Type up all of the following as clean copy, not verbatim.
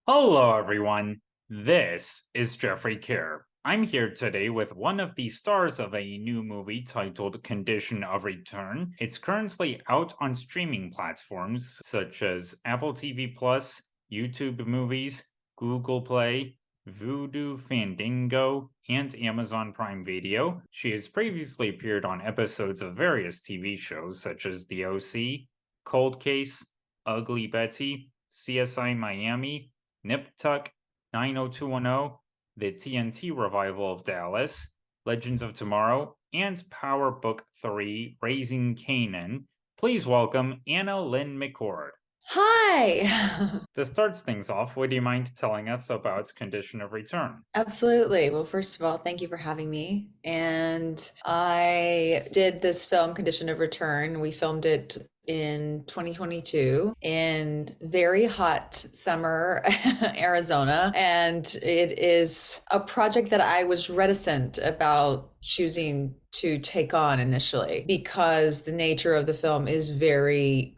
Hello, everyone. This is Jeffrey Kerr. I'm here today with one of the stars of a new movie titled Condition of Return. It's currently out on streaming platforms such as Apple TV Plus, YouTube Movies, Google Play, Vudu Fandango, and Amazon Prime Video. She has previously appeared on episodes of various TV shows such as The OC, Cold Case, Ugly Betty, CSI Miami, Nip Tuck, 90210, the TNT revival of Dallas, Legends of Tomorrow, and Power Book 3 Raising Kanan. Please welcome AnnaLynne McCord. Hi. To start things off, would you mind telling us about Condition of Return? Absolutely. Well, first of all, thank you for having me. And I did this film, Condition of Return. We filmed it in 2022 in very hot summer Arizona. And it is a project that I was reticent about choosing to take on initially because the nature of the film is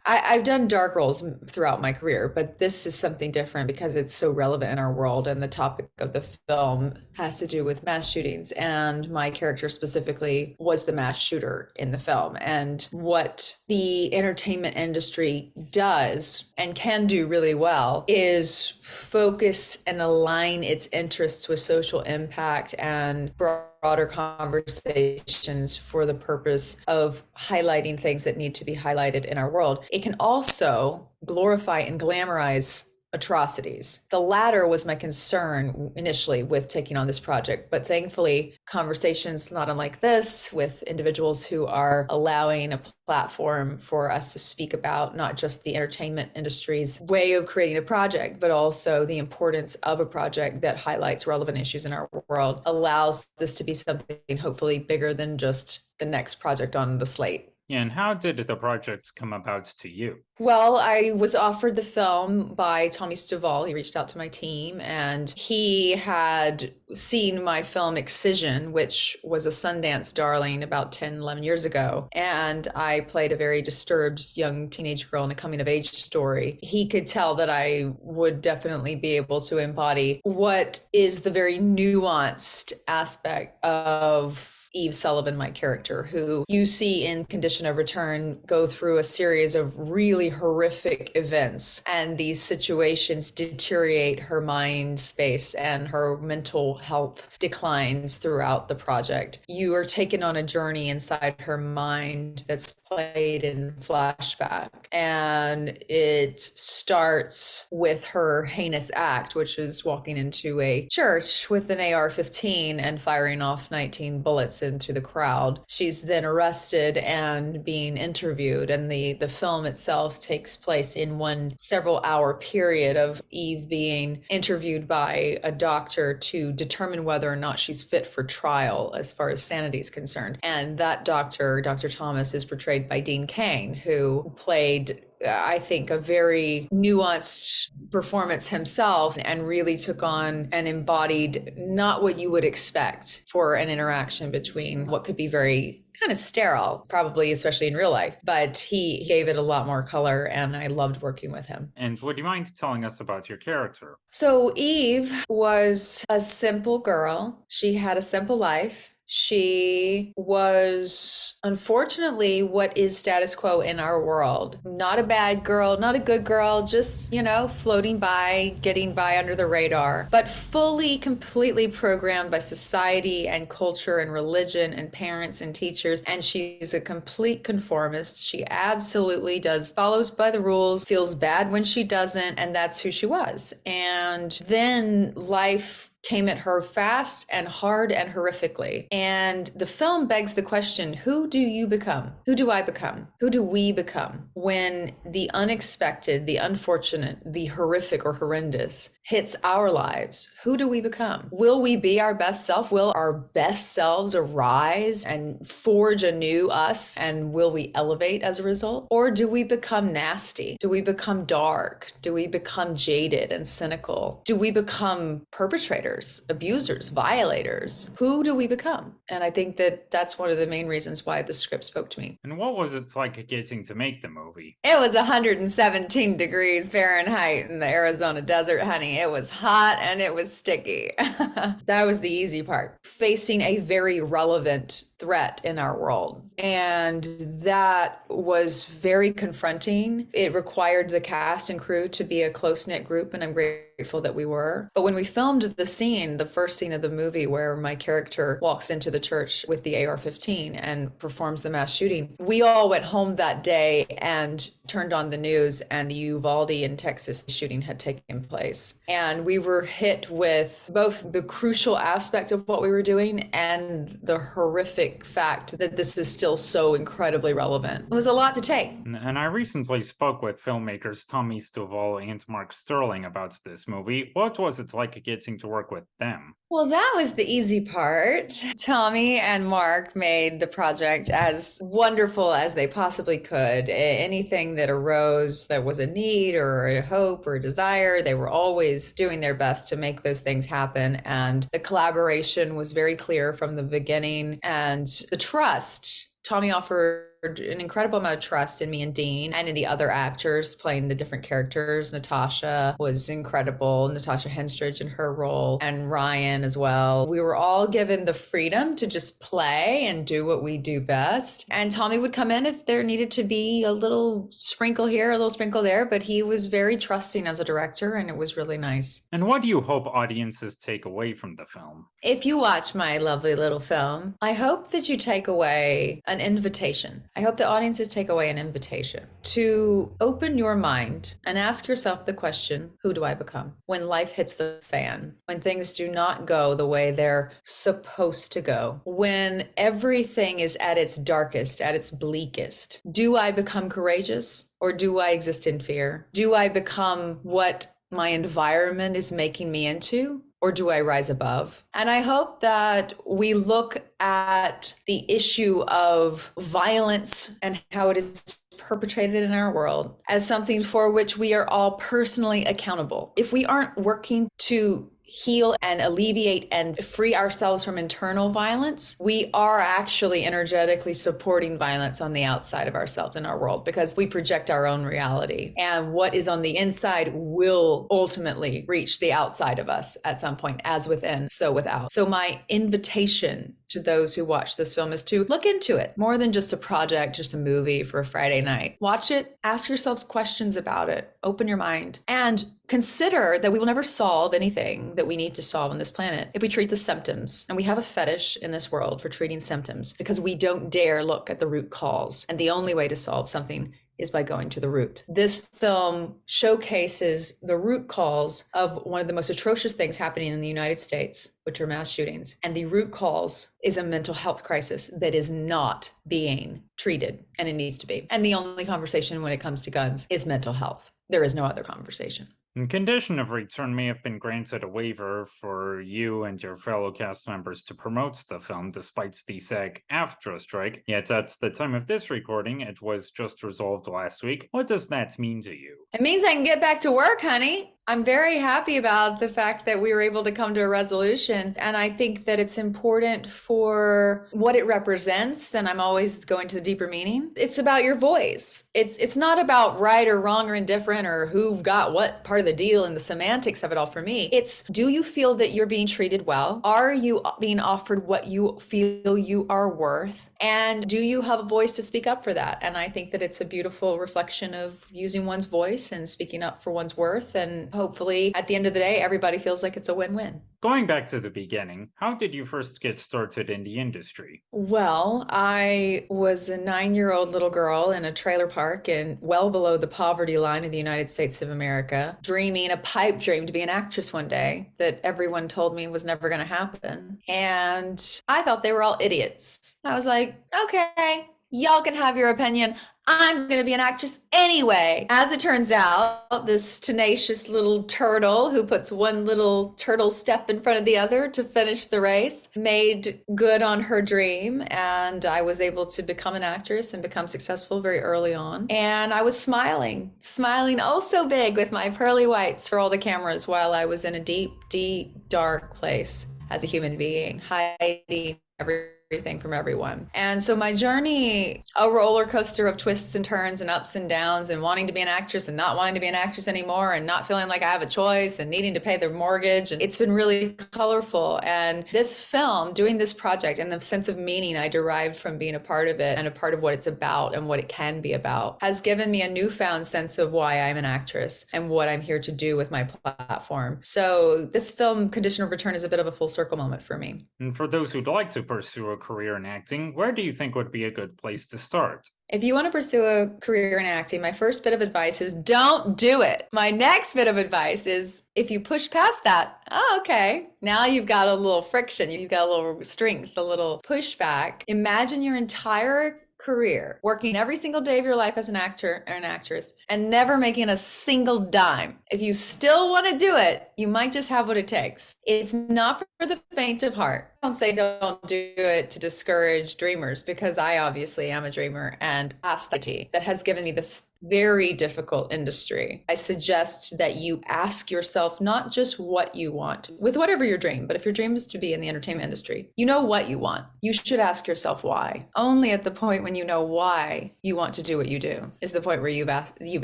I've done dark roles throughout my career, but this is something different because it's so relevant in our world, and the topic of the film has to do with mass shootings, and my character specifically was the mass shooter in the film. And what the entertainment industry does and can do really well is focus and align its interests with social impact and broader conversations for the purpose of highlighting things that need to be highlighted in our world. It can also glorify and glamorize atrocities. The latter was my concern initially with taking on this project, but thankfully conversations not unlike this with individuals who are allowing a platform for us to speak about not just the entertainment industry's way of creating a project, but also the importance of a project that highlights relevant issues in our world, allows this to be something hopefully bigger than just the next project on the slate. And how did the project come about to you? Well, I was offered the film by Tommy Stovall. He reached out to my team, and he had seen my film Excision, which was a Sundance darling about 10, 11 years ago. And I played a very disturbed young teenage girl in a coming of age story. He could tell that I would definitely be able to embody what is the very nuanced aspect of Eve Sullivan, my character, who you see in Condition of Return go through a series of really horrific events, and these situations deteriorate her mind space and her mental health declines throughout the project. You are taken on a journey inside her mind that's played in flashback, and it starts with her heinous act, which is walking into a church with an AR-15 and firing off 19 bullets into the crowd. She's then arrested and being interviewed, and the film itself takes place in one several hour period of Eve being interviewed by a doctor to determine whether or not she's fit for trial as far as sanity is concerned. And that doctor, Dr. Thomas, is portrayed by Dean Cain, who played I think a very nuanced performance himself and really took on and embodied not what you would expect for an interaction between what could be very kind of sterile, probably, especially in real life. But he gave it a lot more color, and I loved working with him. And would you mind telling us about your character? So Eve was a simple girl. She had a simple life. She was, unfortunately, what is status quo in our world. Not a bad girl, not a good girl, just, floating by, getting by under the radar, but fully, completely programmed by society and culture and religion and parents and teachers. And she's a complete conformist. She absolutely follows by the rules, feels bad when she doesn't, and that's who she was. And then life came at her fast and hard and horrifically. And the film begs the question, who do you become? Who do I become? Who do we become when the unexpected, the unfortunate, the horrific or horrendous hits our lives? Who do we become? Will we be our best self? Will our best selves arise and forge a new us? And will we elevate as a result? Or do we become nasty? Do we become dark? Do we become jaded and cynical? Do we become perpetrators predators, abusers, violators. Who do we become? And I think that that's one of the main reasons why the script spoke to me. And what was it like getting to make the movie? It was 117 degrees Fahrenheit in the Arizona desert, honey. It was hot and it was sticky. That was the easy part. Facing a very relevant threat in our world. And that was very confronting. It required the cast and crew to be a close-knit group, and I'm grateful that we were. But when we filmed the first scene of the movie where my character walks into the church with the AR-15 and performs the mass shooting, we all went home that day and turned on the news, and the Uvalde in Texas shooting had taken place. And we were hit with both the crucial aspect of what we were doing and the horrific fact that this is still so incredibly relevant. It was a lot to take. And I recently spoke with filmmakers Tommy Stovall and Mark Sterling about this movie. What was it like getting to work with them? Well, that was the easy part. Tommy and Mark made the project as wonderful as they possibly could. Anything that arose that was a need or a hope or a desire, they were always doing their best to make those things happen. And the collaboration was very clear from the beginning. And the trust, Tommy offered an incredible amount of trust in me and Dean and in the other actors playing the different characters. Natasha was incredible, Natasha Henstridge in her role, and Ryan as well. We were all given the freedom to just play and do what we do best. And Tommy would come in if there needed to be a little sprinkle here, a little sprinkle there, but he was very trusting as a director, and it was really nice. And what do you hope audiences take away from the film? If you watch my lovely little film, I hope that you take away an invitation. I hope the audiences take away an invitation to open your mind and ask yourself the question, who do I become? When life hits the fan, when things do not go the way they're supposed to go, when everything is at its darkest, at its bleakest, do I become courageous or do I exist in fear? Do I become what my environment is making me into? Or do I rise above? And I hope that we look at the issue of violence and how it is perpetrated in our world as something for which we are all personally accountable. If we aren't working to heal and alleviate and free ourselves from internal violence, we are actually energetically supporting violence on the outside of ourselves in our world because we project our own reality. And what is on the inside will ultimately reach the outside of us at some point, as within, so without. So my invitation to those who watch this film is to look into it more than just a project, just a movie for a Friday night. Watch it, ask yourselves questions about it, open your mind, and consider that we will never solve anything that we need to solve on this planet if we treat the symptoms. And we have a fetish in this world for treating symptoms because we don't dare look at the root cause. And the only way to solve something is by going to the root. This film showcases the root cause of one of the most atrocious things happening in the United States, which are mass shootings. And the root cause is a mental health crisis that is not being treated, and it needs to be. And the only conversation when it comes to guns is mental health. There is no other conversation. In condition of return may have been granted a waiver for you and your fellow cast members to promote the film despite the SAG-AFTRA strike, yet at the time of this recording, it was just resolved last week. What does that mean to you? It means I can get back to work, honey. I'm very happy about the fact that we were able to come to a resolution. And I think that it's important for what it represents. And I'm always going to the deeper meaning. It's about your voice. It's not about right or wrong or indifferent or who got what part of the deal and the semantics of it all for me. It's, do you feel that you're being treated well? Are you being offered what you feel you are worth? And do you have a voice to speak up for that? And I think that it's a beautiful reflection of using one's voice and speaking up for one's worth. And hopefully, at the end of the day, everybody feels like it's a win-win. Going back to the beginning, how did you first get started in the industry? Well, I was a 9-year-old little girl in a trailer park and well below the poverty line in the United States of America, dreaming a pipe dream to be an actress one day that everyone told me was never going to happen. And I thought they were all idiots. I was like, okay, Y'all can have your opinion. I'm going to be an actress anyway. As it turns out, this tenacious little turtle who puts one little turtle step in front of the other to finish the race made good on her dream. And I was able to become an actress and become successful very early on. And I was smiling, smiling oh so big with my pearly whites for all the cameras while I was in a deep, deep, dark place as a human being, hiding everything from everyone. And so my journey, a roller coaster of twists and turns and ups and downs, and wanting to be an actress and not wanting to be an actress anymore, and not feeling like I have a choice and needing to pay the mortgage. And it's been really colorful. And this film, doing this project, and the sense of meaning I derived from being a part of it and a part of what it's about and what it can be about, has given me a newfound sense of why I'm an actress and what I'm here to do with my platform. So this film, Condition of Return, is a bit of a full circle moment for me. And for those who'd like to pursue a career in acting, where do you think would be a good place to start? If you want to pursue a career in acting, my first bit of advice is don't do it. My next bit of advice is if you push past that, oh, okay, now you've got a little friction, you've got a little strength, a little pushback. Imagine your entire career working every single day of your life as an actor or an actress and never making a single dime. If you still want to do it, you might just have what it takes. It's not for the faint of heart. Don't say don't do it to discourage dreamers, because I obviously am a dreamer and that has given me this very difficult industry. I suggest that you ask yourself not just what you want with whatever your dream, but if your dream is to be in the entertainment industry, you know what you want. You should ask yourself why. Only at the point when you know why you want to do what you do is the point where you've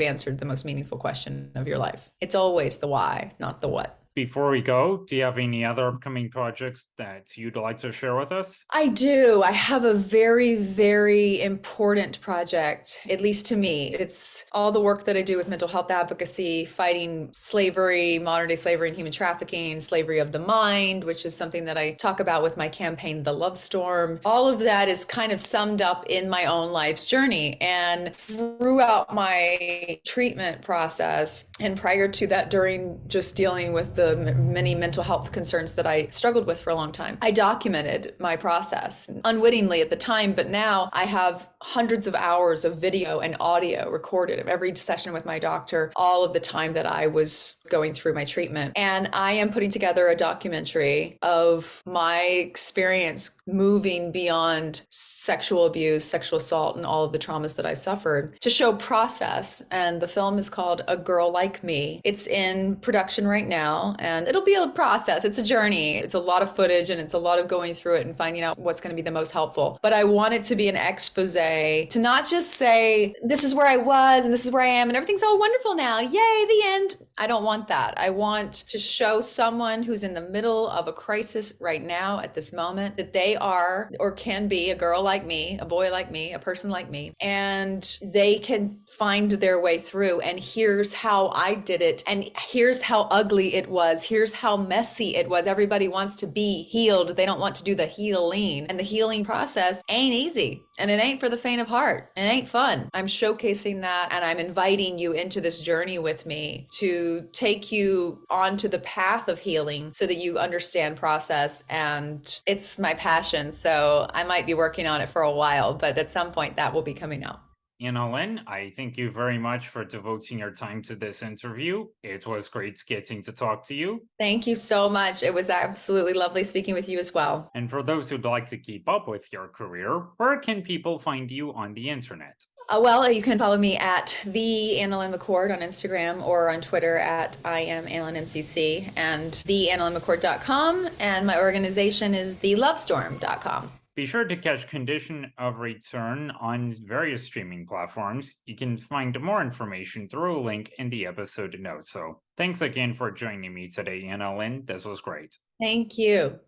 answered the most meaningful question of your life. It's always the why, not the what. Before we go, do you have any other upcoming projects that you'd like to share with us? I do. I have a very, very important project, at least to me. It's all the work that I do with mental health advocacy, fighting slavery, modern day slavery and human trafficking, slavery of the mind, which is something that I talk about with my campaign, The Love Storm. All of that is kind of summed up in my own life's journey. And throughout my treatment process, and prior to that, during just dealing with the many mental health concerns that I struggled with for a long time, I documented my process unwittingly at the time, but now I have hundreds of hours of video and audio recorded of every session with my doctor, all of the time that I was going through my treatment. And I am putting together a documentary of my experience moving beyond sexual abuse, sexual assault, and all of the traumas that I suffered to show process. And the film is called A Girl Like Me. It's in production right now, and it'll be a process. It's a journey. It's a lot of footage, and it's a lot of going through it and finding out what's going to be the most helpful. But I want it to be an expose, to not just say, this is where I was and this is where I am and everything's all wonderful now. Yay, the end. I don't want that. I want to show someone who's in the middle of a crisis right now at this moment that they are or can be a girl like me, a boy like me, a person like me, and they can find their way through. And here's how I did it. And here's how ugly it was. Here's how messy it was. Everybody wants to be healed. They don't want to do the healing. And the healing process ain't easy. And it ain't for the faint of heart. It ain't fun. I'm showcasing that, and I'm inviting you into this journey with me to take you onto the path of healing so that you understand process. And it's my passion. So I might be working on it for a while, but at some point that will be coming out. AnnaLynne, I thank you very much for devoting your time to this interview. It was great getting to talk to you. Thank you so much. It was absolutely lovely speaking with you as well. And for those who'd like to keep up with your career, where can people find you on the internet? Well, you can follow me at the AnnaLynne McCord on Instagram or on Twitter at I am AnnaLynne MCC, and theannalynnemccord.com, and my organization is thelovestorm.com. Be sure to catch Condition of Return on various streaming platforms. You can find more information through a link in the episode notes. So thanks again for joining me today, AnnaLynne. This was great. Thank you.